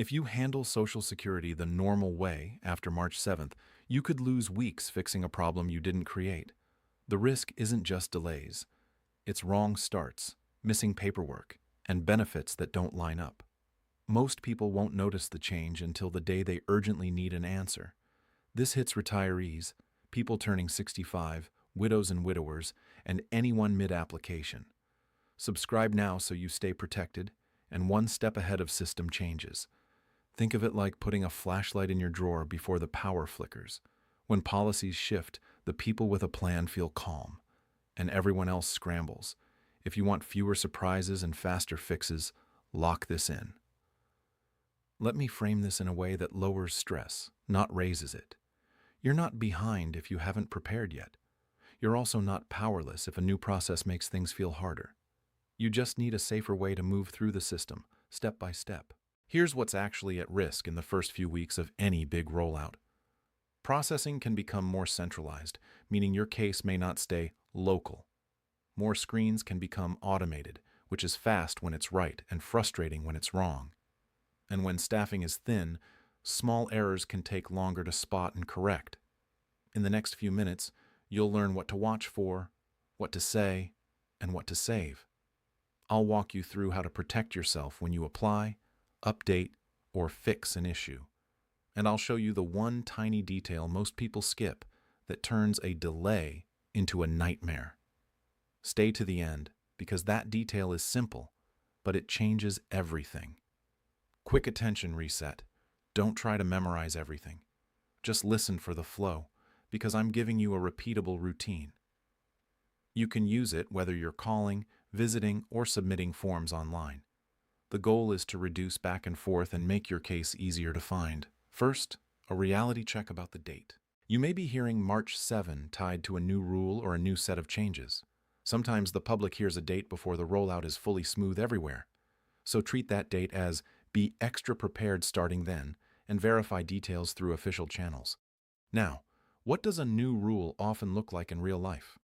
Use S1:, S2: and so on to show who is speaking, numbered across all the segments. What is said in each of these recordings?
S1: If you handle Social Security the normal way after March 7th, you could lose weeks fixing a problem you didn't create. The risk isn't just delays. It's wrong starts, missing paperwork, and benefits that don't line up. Most people won't notice the change until the day they urgently need an answer. This hits retirees, people turning 65, widows and widowers, and anyone mid-application. Subscribe now so you stay protected and one step ahead of system changes. Think of it like putting a flashlight in your drawer before the power flickers. When policies shift, the people with a plan feel calm, and everyone else scrambles. If you want fewer surprises and faster fixes, lock this in. Let me frame this in a way that lowers stress, not raises it. You're not behind if you haven't prepared yet. You're also not powerless if a new process makes things feel harder. You just need a safer way to move through the system, step by step. Here's what's actually at risk in the first few weeks of any big rollout. Processing can become more centralized, meaning your case may not stay local. More screens can become automated, which is fast when it's right and frustrating when it's wrong. And when staffing is thin, small errors can take longer to spot and correct. In the next few minutes, you'll learn what to watch for, what to say, and what to save. I'll walk you through how to protect yourself when you apply, update, or fix an issue. And I'll show you the one tiny detail most people skip that turns a delay into a nightmare. Stay to the end, because that detail is simple, but it changes everything. Quick attention reset. Don't try to memorize everything. Just listen for the flow, because I'm giving you a repeatable routine. You can use it whether you're calling, visiting, or submitting forms online. The goal is to reduce back and forth and make your case easier to find. First, a reality check about the date. You may be hearing March 7 tied to a new rule or a new set of changes. Sometimes the public hears a date before the rollout is fully smooth everywhere. So treat that date as be extra prepared starting then and verify details through official channels. Now, what does a new rule often look like in real life?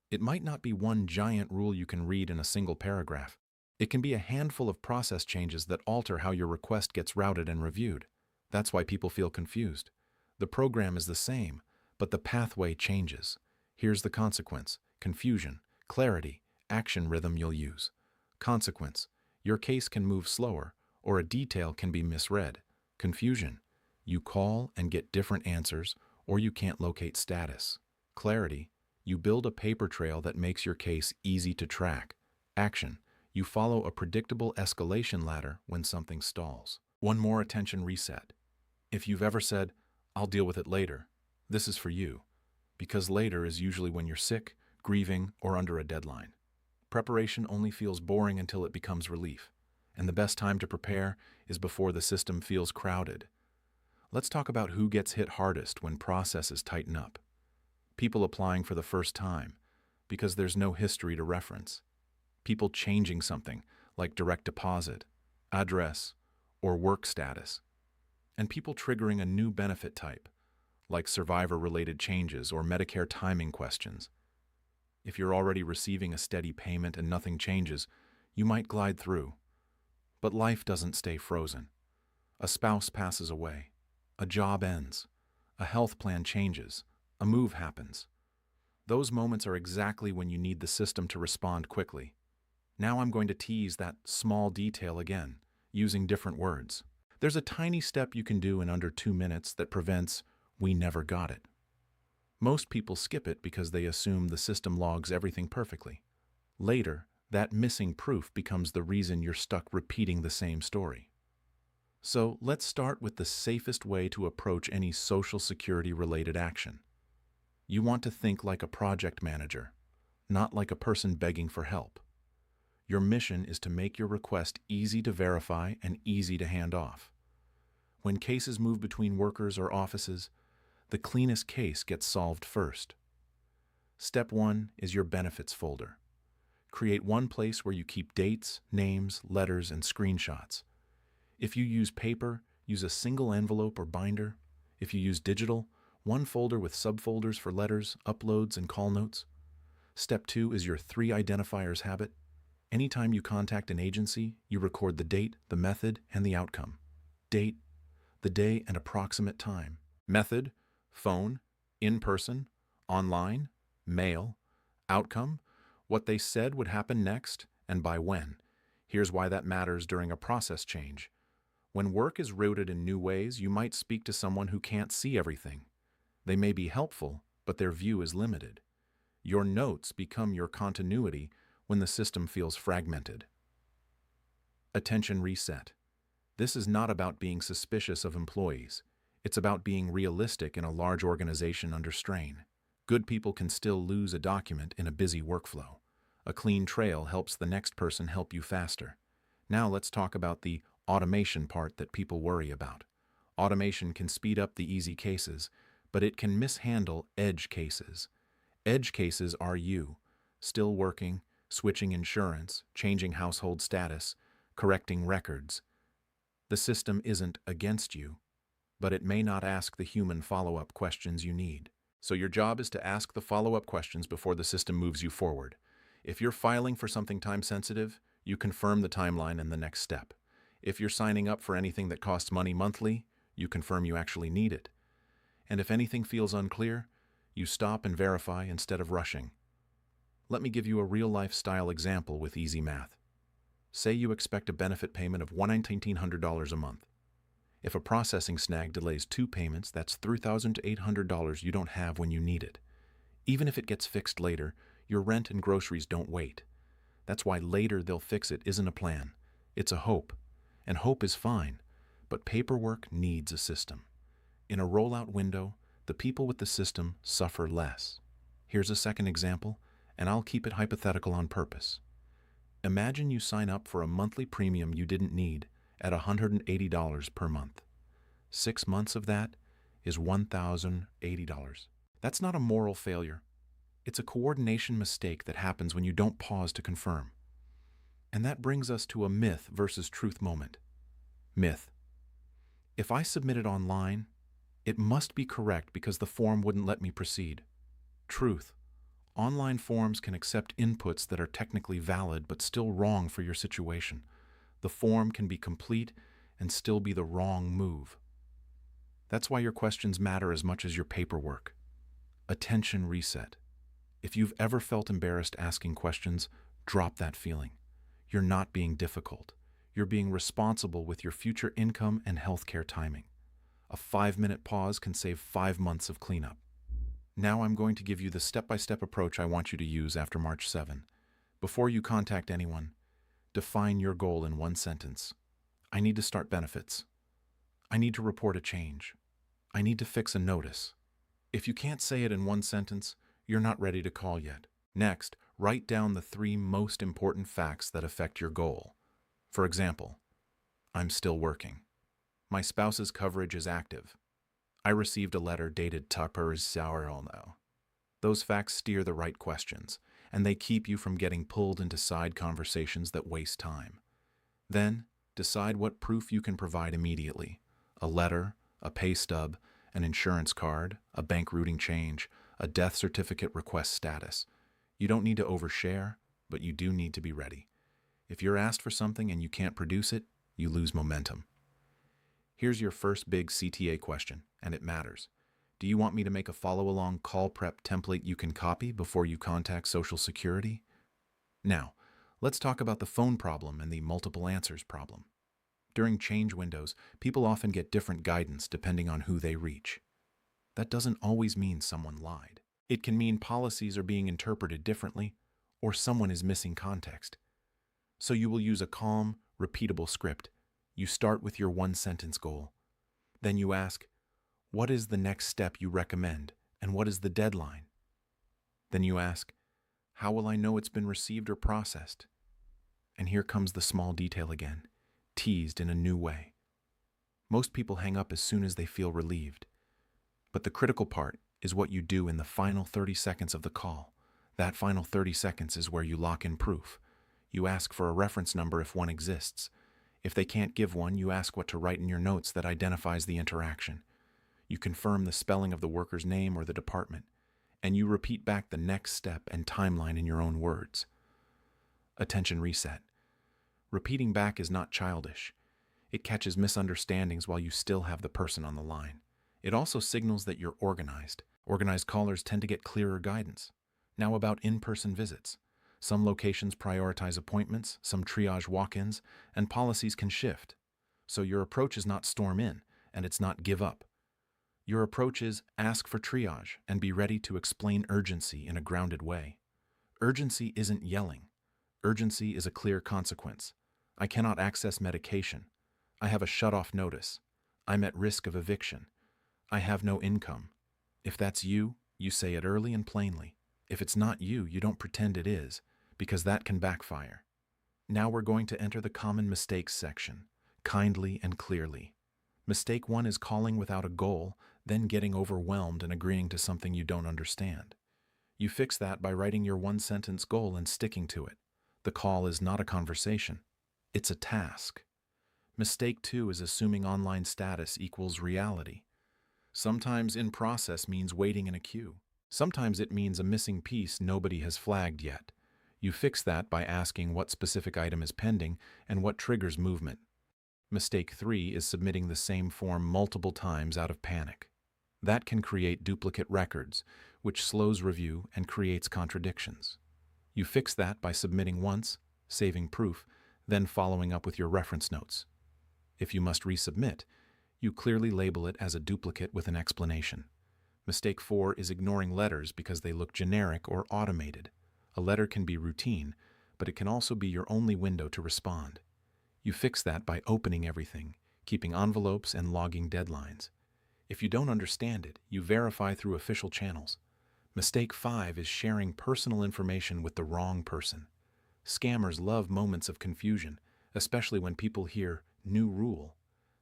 S1: It might not be one giant rule you can read in a single paragraph. It can be a handful of process changes that alter how your request gets routed and reviewed. That's why people feel confused. The program is the same, but the pathway changes. Here's the consequence: confusion, clarity, action rhythm you'll use. Consequence: your case can move slower, or a detail can be misread. Confusion: you call and get different answers, or you can't locate status. Clarity: you build a paper trail that makes your case easy to track. Action: you follow a predictable escalation ladder when something stalls. One more attention reset. If you've ever said, "I'll deal with it later," this is for you, because later is usually when you're sick, grieving, or under a deadline. Preparation only feels boring until it becomes relief, and the best time to prepare is before the system feels crowded. Let's talk about who gets hit hardest when processes tighten up. People applying for the first time, because there's no history to reference. People changing something, like direct deposit, address, or work status. And people triggering a new benefit type, like survivor-related changes or Medicare timing questions. If you're already receiving a steady payment and nothing changes, you might glide through. But life doesn't stay frozen. A spouse passes away. A job ends. A health plan changes. A move happens. Those moments are exactly when you need the system to respond quickly. Now I'm going to tease that small detail again, using different words. There's a tiny step you can do in under 2 minutes that prevents "we never got it." Most people skip it because they assume the system logs everything perfectly. Later, that missing proof becomes the reason you're stuck repeating the same story. So let's start with the safest way to approach any Social Security-related action. You want to think like a project manager, not like a person begging for help. Your mission is to make your request easy to verify and easy to hand off. When cases move between workers or offices, the cleanest case gets solved first. Step 1 is your benefits folder. Create one place where you keep dates, names, letters, and screenshots. If you use paper, use a single envelope or binder. If you use digital, one folder with subfolders for letters, uploads, and call notes. Step 2 is your 3 identifiers habit. Anytime you contact an agency, you record the date, the method, and the outcome. date, the day, and approximate time. Method, phone, in person, online, mail. Outcome, what they said would happen next, and by when. Here's why that matters during a process change. When work is routed in new ways, you might speak to someone who can't see everything. They may be helpful, but their view is limited. Your notes become your continuity when the system feels fragmented. Attention reset. This is not about being suspicious of employees. It's about being realistic in a large organization under strain. Good people can still lose a document in a busy workflow. A clean trail helps the next person help you faster. Now let's talk about the automation part that people worry about. Automation can speed up the easy cases, but it can mishandle edge cases. Edge cases are you, still working, switching insurance, changing household status, correcting records. The system isn't against you, but it may not ask the human follow-up questions you need. So your job is to ask the follow-up questions before the system moves you forward. If you're filing for something time-sensitive, you confirm the timeline and the next step. If you're signing up for anything that costs money monthly, you confirm you actually need it. And if anything feels unclear, you stop and verify instead of rushing. Let me give you a real-life style example with easy math. Say you expect a benefit payment of $1,900 a month. If a processing snag delays 2 payments, that's $3,800 you don't have when you need it. Even if it gets fixed later, your rent and groceries don't wait. That's why later they'll fix it isn't a plan. It's a hope. And hope is fine, but paperwork needs a system. In a rollout window, the people with the system suffer less. Here's a second example, and I'll keep it hypothetical on purpose. Imagine you sign up for a monthly premium you didn't need at $180 per month. 6 months of that is $1,080. That's not a moral failure. It's a coordination mistake that happens when you don't pause to confirm. And that brings us to a myth versus truth moment. Myth. If I submit it online, it must be correct because the form wouldn't let me proceed. Truth. Online forms can accept inputs that are technically valid but still wrong for your situation. The form can be complete and still be the wrong move. That's why your questions matter as much as your paperwork. Attention reset. If you've ever felt embarrassed asking questions, drop that feeling. You're not being difficult. You're being responsible with your future income and healthcare timing. A 5-minute pause can save 5 months of cleanup. Now I'm going to give you the step-by-step approach I want you to use after March 7. Before you contact anyone, define your goal in 1 sentence. I need to start benefits. I need to report a change. I need to fix a notice. If you can't say it in 1 sentence, you're not ready to call yet. Next, write down the 3 most important facts that affect your goal. For example, I'm still working. My spouse's coverage is active. I received a letter dated Tupper's Sourno. Those facts steer the right questions, and they keep you from getting pulled into side conversations that waste time. Then, decide what proof you can provide immediately. A letter, a pay stub, an insurance card, a bank routing change, a death certificate request status. You don't need to overshare, but you do need to be ready. If you're asked for something and you can't produce it, you lose momentum. Here's your first big CTA question, and it matters. Do you want me to make a follow-along call prep template you can copy before you contact Social Security? Now, let's talk about the phone problem and the multiple answers problem. During change windows, people often get different guidance depending on who they reach. That doesn't always mean someone lied. It can mean policies are being interpreted differently, or someone is missing context. So you will use a calm, repeatable script. You start with your 1-sentence goal. Then you ask, what is the next step you recommend, and what is the deadline? Then you ask, how will I know it's been received or processed? And here comes the small detail again, teased in a new way. Most people hang up as soon as they feel relieved. But the critical part is what you do in the final 30 seconds of the call. That final 30 seconds is where you lock in proof. You ask for a reference number if one exists. If they can't give one, you ask what to write in your notes that identifies the interaction. You confirm the spelling of the worker's name or the department, and you repeat back the next step and timeline in your own words. Attention reset. Repeating back is not childish. It catches misunderstandings while you still have the person on the line. It also signals that you're organized. Organized callers tend to get clearer guidance. Now about in-person visits. Some locations prioritize appointments, some triage walk-ins, and policies can shift. So your approach is not storm in, and it's not give up. Your approach is ask for triage and be ready to explain urgency in a grounded way. Urgency isn't yelling. Urgency is a clear consequence. I cannot access medication. I have a shut-off notice. I'm at risk of eviction. I have no income. If that's you, you say it early and plainly. If it's not you, you don't pretend it is, because that can backfire. Now we're going to enter the common mistakes section, kindly and clearly. Mistake 1 is calling without a goal, then getting overwhelmed and agreeing to something you don't understand. You fix that by writing your one-sentence goal and sticking to it. The call is not a conversation. It's a task. Mistake 2 is assuming online status equals reality. Sometimes in process means waiting in a queue. Sometimes it means a missing piece nobody has flagged yet. You fix that by asking what specific item is pending and what triggers movement. Mistake 3 is submitting the same form multiple times out of panic. That can create duplicate records, which slows review and creates contradictions. You fix that by submitting once, saving proof, then following up with your reference notes. If you must resubmit, you clearly label it as a duplicate with an explanation. Mistake 4 is ignoring letters because they look generic or automated. A letter can be routine, but it can also be your only window to respond. You fix that by opening everything, keeping envelopes and logging deadlines. If you don't understand it, you verify through official channels. Mistake 5 is sharing personal information with the wrong person. Scammers love moments of confusion, especially when people hear new rule.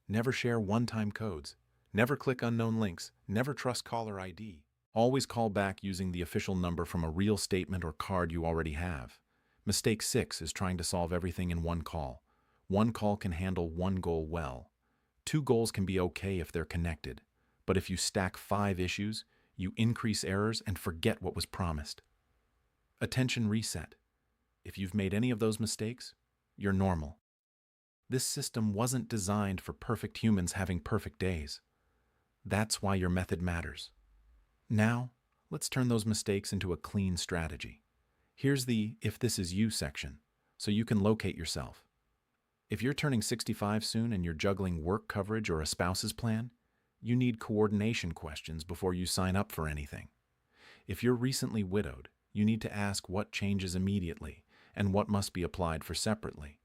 S1: Never share one-time codes. Never click unknown links. Never trust caller ID. Always call back using the official number from a real statement or card you already have. Mistake 6 is trying to solve everything in one call. One call can handle one goal well. 2 goals can be okay if they're connected. But if you stack 5 issues, you increase errors and forget what was promised. Attention reset. If you've made any of those mistakes, you're normal. This system wasn't designed for perfect humans having perfect days. That's why your method matters. Now, let's turn those mistakes into a clean strategy. Here's the "if this is you" section, so you can locate yourself. If you're turning 65 soon and you're juggling work coverage or a spouse's plan, you need coordination questions before you sign up for anything. If you're recently widowed, you need to ask what changes immediately and what must be applied for separately.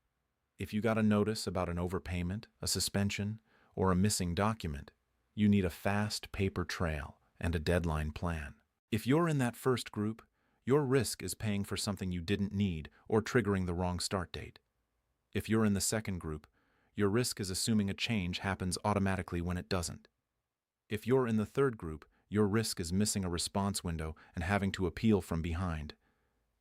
S1: If you got a notice about an overpayment, a suspension, or a missing document, you need a fast paper trail and a deadline plan. If you're in that first group, your risk is paying for something you didn't need or triggering the wrong start date. If you're in the second group, your risk is assuming a change happens automatically when it doesn't. If you're in the third group, your risk is missing a response window and having to appeal from behind.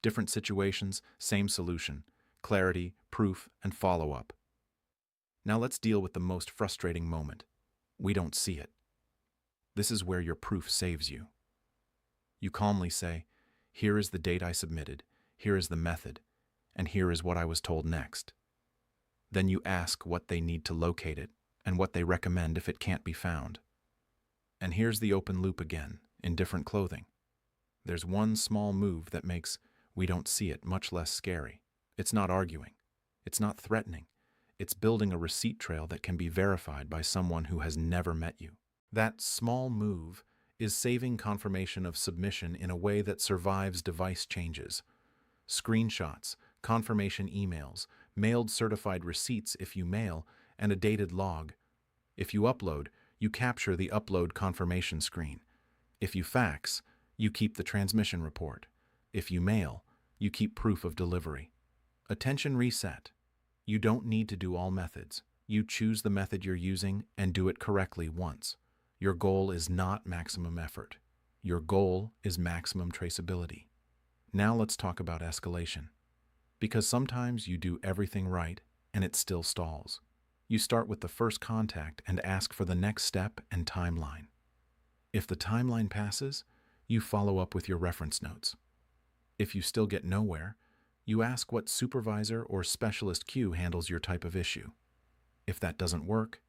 S1: Different situations, same solution. Clarity, proof, and follow-up. Now let's deal with the most frustrating moment. We don't see it. This is where your proof saves you. You calmly say, "Here is the date I submitted, here is the method, and here is what I was told next." Then you ask what they need to locate it and what they recommend if it can't be found. And here's the open loop again, in different clothing. There's one small move that makes "we don't see it" much less scary. It's not arguing. It's not threatening. It's building a receipt trail that can be verified by someone who has never met you. That small move is saving confirmation of submission in a way that survives device changes. Screenshots, confirmation emails, mailed certified receipts if you mail, and a dated log. If you upload, you capture the upload confirmation screen. If you fax, you keep the transmission report. If you mail, you keep proof of delivery. Attention reset. You don't need to do all methods. You choose the method you're using and do it correctly once. Your goal is not maximum effort. Your goal is maximum traceability. Now let's talk about escalation. Because sometimes you do everything right and it still stalls. You start with the first contact and ask for the next step and timeline. If the timeline passes, you follow up with your reference notes. If you still get nowhere, you ask what supervisor or specialist queue handles your type of issue. If that doesn't work,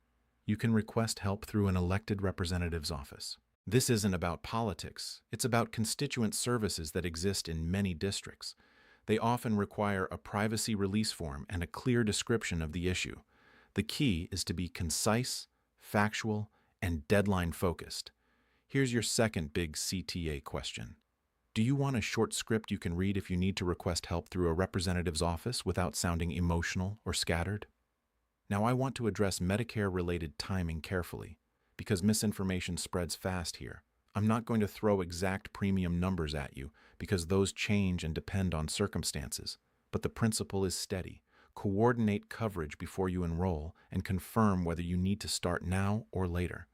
S1: you can request help through an elected representative's office. This isn't about politics, it's about constituent services that exist in many districts. They often require a privacy release form and a clear description of the issue. The key is to be concise, factual, and deadline-focused. Here's your second big CTA question. Do you want a short script you can read if you need to request help through a representative's office without sounding emotional or scattered? Now, I want to address Medicare-related timing carefully, because misinformation spreads fast here. I'm not going to throw exact premium numbers at you, because those change and depend on circumstances. But the principle is steady. Coordinate coverage before you enroll and confirm whether you need to start now or later.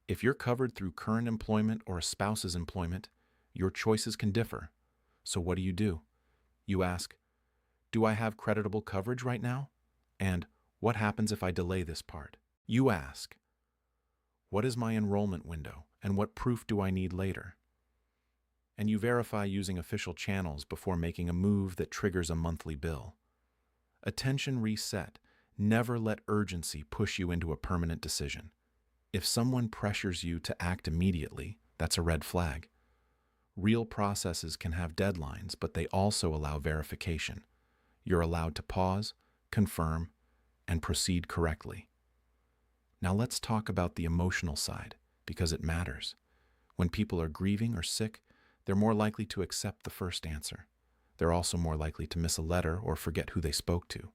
S1: If you're covered through current employment or a spouse's employment, your choices can differ. So what do? You ask, do I have creditable coverage right now? And what happens if I delay this part? You ask, what is my enrollment window and what proof do I need later? And you verify using official channels before making a move that triggers a monthly bill. Attention reset. Never let urgency push you into a permanent decision. If someone pressures you to act immediately, that's a red flag. Real processes can have deadlines, but they also allow verification. You're allowed to pause, confirm, and proceed correctly. Now let's talk about the emotional side, because it matters. When people are grieving or sick, they're more likely to accept the first answer. They're also more likely to miss a letter or forget who they spoke to.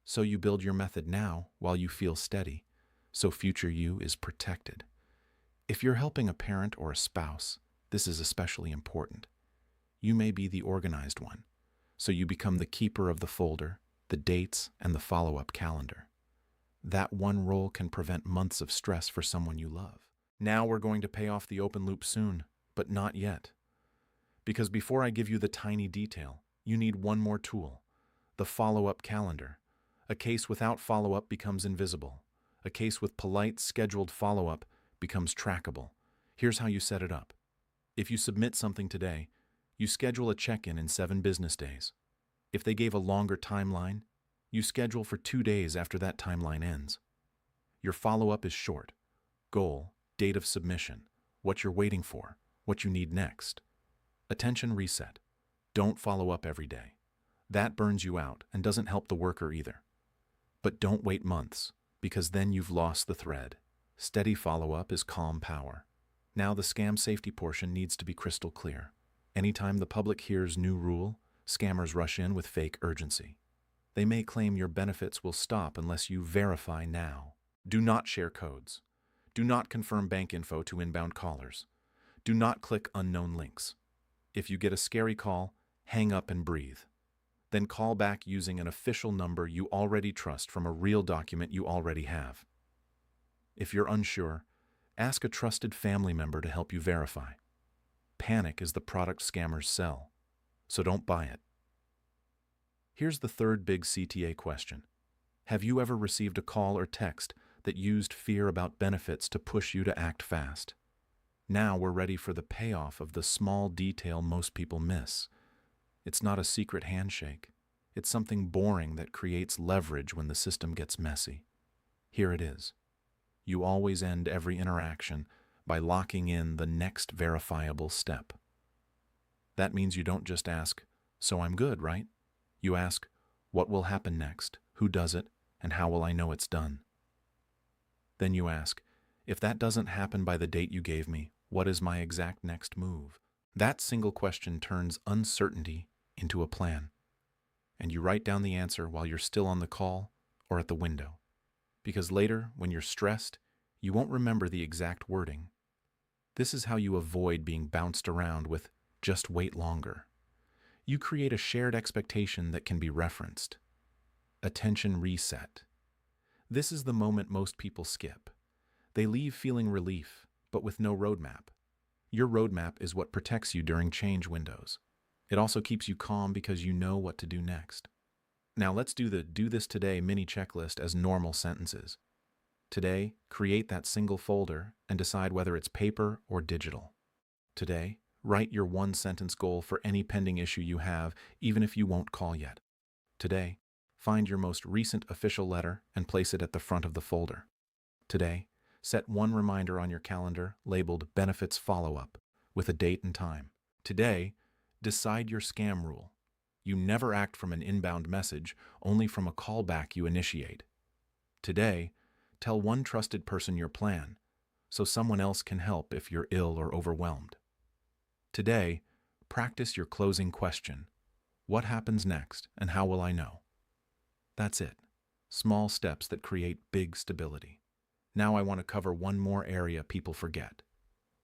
S1: So you build your method now while you feel steady, so future you is protected. If you're helping a parent or a spouse, this is especially important. You may be the organized one, so you become the keeper of the folder, the dates, and the follow-up calendar. That one role can prevent months of stress for someone you love. Now we're going to pay off the open loop soon, but not yet. Because before I give you the tiny detail, you need one more tool, the follow-up calendar. A case without follow-up becomes invisible. A case with polite, scheduled follow-up becomes trackable. Here's how you set it up. If you submit something today, you schedule a check-in in 7 business days. If they gave a longer timeline, you schedule for 2 days after that timeline ends. Your follow-up is short. Goal, date of submission, what you're waiting for, what you need next. Attention reset. Don't follow up every day. That burns you out and doesn't help the worker either. But don't wait months, because then you've lost the thread. Steady follow-up is calm power. Now the scam safety portion needs to be crystal clear. Anytime the public hears new rule, scammers rush in with fake urgency. They may claim your benefits will stop unless you verify now. Do not share codes. Do not confirm bank info to inbound callers. Do not click unknown links. If you get a scary call, hang up and breathe. Then call back using an official number you already trust from a real document you already have. If you're unsure, ask a trusted family member to help you verify. Panic is the product scammers sell, so don't buy it. Here's the third big CTA question. Have you ever received a call or text that used fear about benefits to push you to act fast? Now we're ready for the payoff of the small detail most people miss. It's not a secret handshake. It's something boring that creates leverage when the system gets messy. Here it is. You always end every interaction by locking in the next verifiable step. That means you don't just ask, "So I'm good, right?" You ask, "What will happen next? Who does it? And how will I know it's done?" Then you ask, "If that doesn't happen by the date you gave me, what is my exact next move?" That single question turns uncertainty into a plan. And you write down the answer while you're still on the call or at the window. Because later, when you're stressed, you won't remember the exact wording. This is how you avoid being bounced around with "just wait longer." You create a shared expectation that can be referenced. Attention reset. This is the moment most people skip. They leave feeling relief, but with no roadmap. Your roadmap is what protects you during change windows. It also keeps you calm because you know what to do next. Now let's do the "do this today" mini checklist as normal sentences. Today, create that single folder and decide whether it's paper or digital. Today, write your 1-sentence goal for any pending issue you have, even if you won't call yet. Today, Find your most recent official letter and place it at the front of the folder. Today, set one reminder on your calendar labeled Benefits Follow-up with a date and time. Today, decide your scam rule. You never act from an inbound message, only from a callback you initiate. Today, tell one trusted person your plan, so someone else can help if you're ill or overwhelmed. Today, practice your closing question. What happens next, and how will I know? That's it. Small steps that create big stability. Now I want to cover one more area people forget.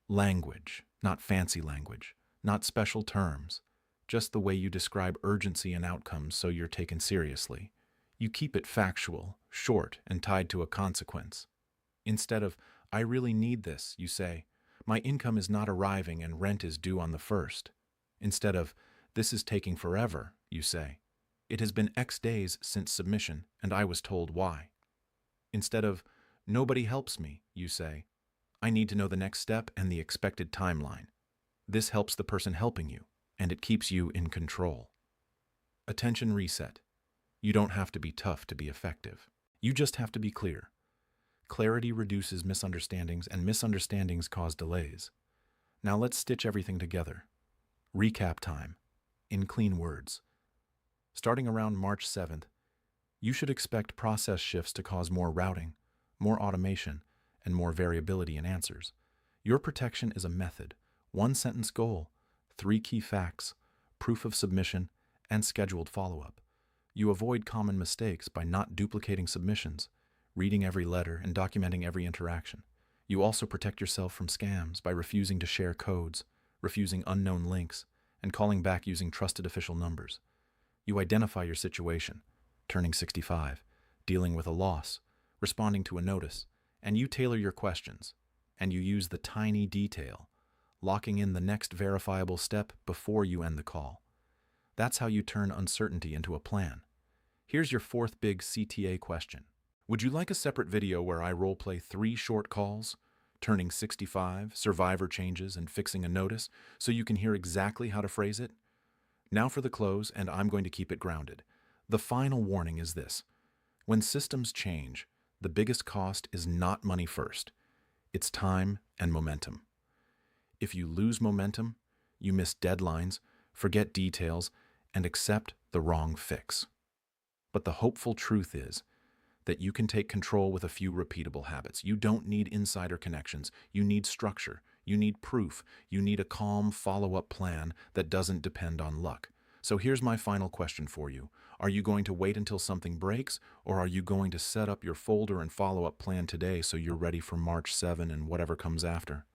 S1: Language, not fancy language, not special terms, just the way you describe urgency and outcomes so you're taken seriously. You keep it factual, short, and tied to a consequence. Instead of, I really need this, you say, my income is not arriving and rent is due on the 1st. Instead of, this is taking forever, you say, it has been X days since submission and I was told why. Instead of, nobody helps me, you say, I need to know the next step and the expected timeline. This helps the person helping you, and it keeps you in control. Attention reset. You don't have to be tough to be effective. You just have to be clear. Clarity reduces misunderstandings, and misunderstandings cause delays. Now let's stitch everything together. Recap time. In clean words. Starting around March 7th, you should expect process shifts to cause more routing, more automation, and more variability in answers. Your protection is a method, one-sentence goal, 3 key facts, proof of submission, and scheduled follow-up. You avoid common mistakes by not duplicating submissions, reading every letter, and documenting every interaction. You also protect yourself from scams by refusing to share codes, refusing unknown links, and calling back using trusted official numbers. You identify your situation, turning 65, dealing with a loss, responding to a notice, and you tailor your questions, and you use the tiny detail, locking in the next verifiable step before you end the call. That's how you turn uncertainty into a plan. Here's your 4th big CTA question. Would you like a separate video where I roleplay 3 short calls, turning 65, survivor changes, and fixing a notice, so you can hear exactly how to phrase it? Now for the close, and I'm going to keep it grounded. The final warning is this. When systems change, the biggest cost is not money first. It's time and momentum. If you lose momentum, you miss deadlines, forget details, and accept the wrong fix. But the hopeful truth is that you can take control with a few repeatable habits. You don't need insider connections. You need structure. You need proof. You need a calm follow-up plan that doesn't depend on luck. So here's my final question for you. Are you going to wait until something breaks, or are you going to set up your folder and follow-up plan today so you're ready for March 7 and whatever comes after?